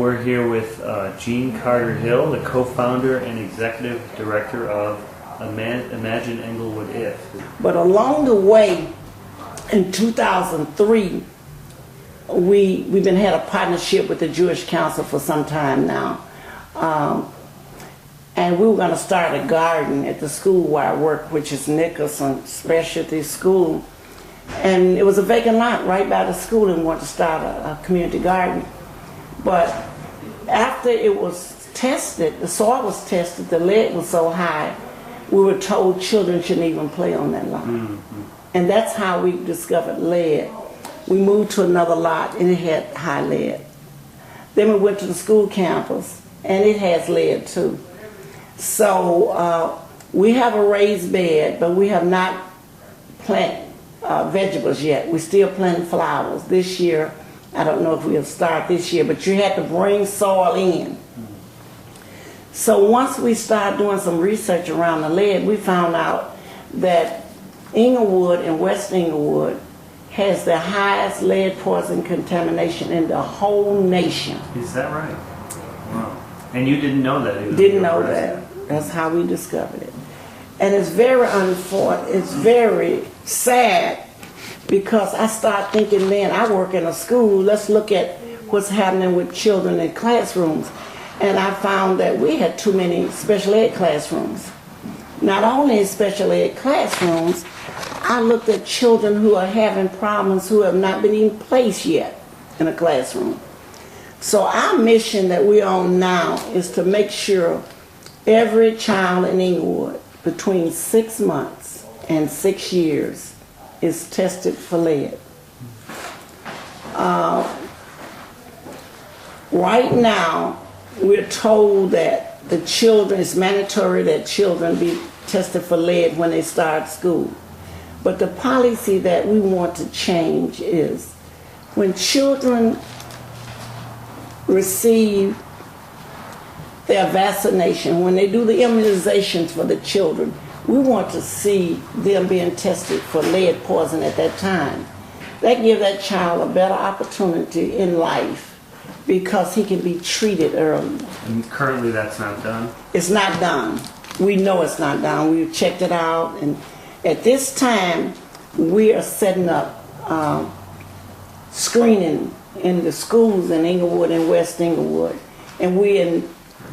we're here with Jean Carter-Hill, the co-founder and executive director of Imagine Englewood If. But along the way, in 2003, we've been had a partnership with the Jewish Council for some time now. And we were going to start a garden at the school where I work, which is Nicholson Specialty School. And it was a vacant lot right by the school, and we wanted to start a community garden. But after it was tested, the soil was tested, the lead was so high, we were told children shouldn't even play on that lot. Mm-hmm. And that's how we discovered lead. We moved to another lot and it had high lead. Then we went to the school campus and it has lead too. So we have a raised bed, but we have not planted vegetables yet. We're still planting flowers. This year, I don't know if we'll start this year, but you had to bring soil in. So once we started doing some research around the lead, we found out that Englewood and West Englewood has the highest lead poison contamination in the whole nation. Is that right? Wow. And you didn't know that? Didn't know that. That's how we discovered it. And it's very unfortunate, it's very sad, because I start thinking, man, I work in a school, let's look at what's happening with children in classrooms. And I found that we had too many special ed classrooms. Not only in special ed classrooms, I looked at children who are having problems who have not been even placed yet in a classroom. So our mission that we're on now is to make sure every child in Englewood between 6 months and 6 years is tested for lead. Right now, we're told that the children, it's mandatory that children be tested for lead when they start school. But the policy that we want to change is when children receive their vaccination, when they do the immunizations for the children, we want to see them being tested for lead poison at that time. That gives that child a better opportunity in life because he can be treated early. And currently that's not done? It's not done. We know it's not done. We've checked it out, and at this time we are setting up screening in the schools in Englewood and West Englewood, and we're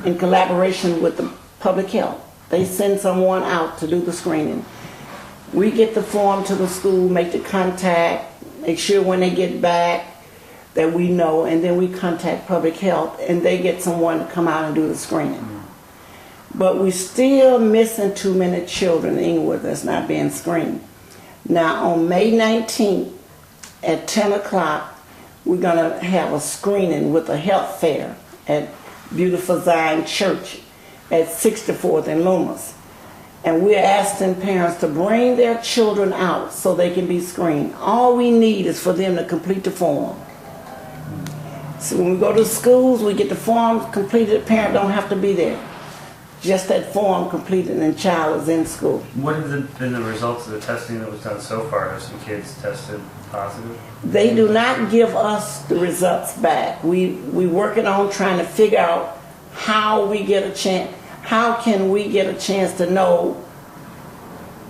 in collaboration with the public health. They send someone out to do the screening. We get the form to the school, make the contact, make sure when they get back that we know, and then we contact public health and they get someone to come out and do the screening. But we're still missing too many children in Englewood that's not being screened. Now on May 19th at 10 o'clock, we're gonna have a screening with a health fair at Beautiful Zion Church at 64th and Loomis. And we're asking parents to bring their children out so they can be screened. All we need is for them to complete the form. So when we go to schools, we get the form completed, the parent don't have to be there. Just that form completed and the child is in school. What have been the results of the testing that was done so far? Have some kids tested positive? They do not give us the results back. We're working on trying to figure out how we get a chance. How can we get a chance to know?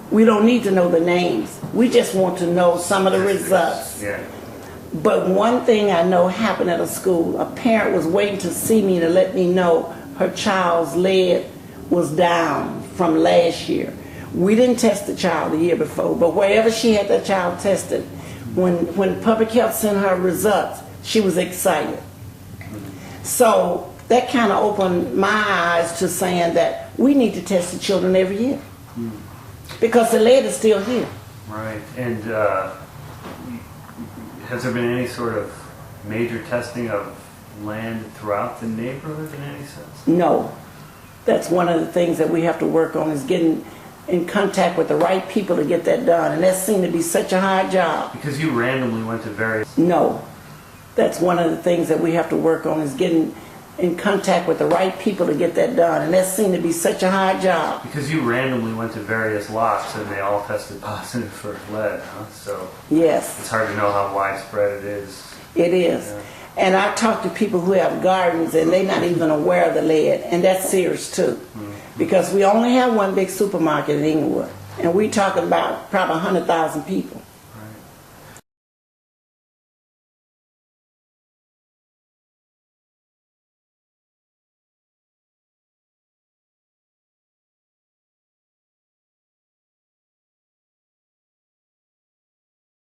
We don't need to know the names. We just want to know some of the results. Yeah. But one thing I know happened at a school, a parent was waiting to see me to let me know her child's lead was down from last year. We didn't test the child the year before, but wherever she had that child tested, when public health sent her results, she was excited. So that kind of opened my eyes to saying that we need to test the children every year because the lead is still here. Right. And has there been any sort of major testing of land throughout the neighborhood in any sense? No. That's one of the things that we have to work on, is getting in contact with the right people to get that done. And that seemed to be such a hard job. Because you randomly went to various... No. That's one of the things that we have to work on, is getting in contact with the right people to get that done. And that seemed to be such a hard job. Because you randomly went to various lots and they all tested positive for lead, huh? So yes, it's hard to know how widespread it is. It is. Yeah. And I talk to people who have gardens and they're not even aware of the lead, and that's serious too. Because we only have one big supermarket in Englewood, and we're talking about probably 100,000 people.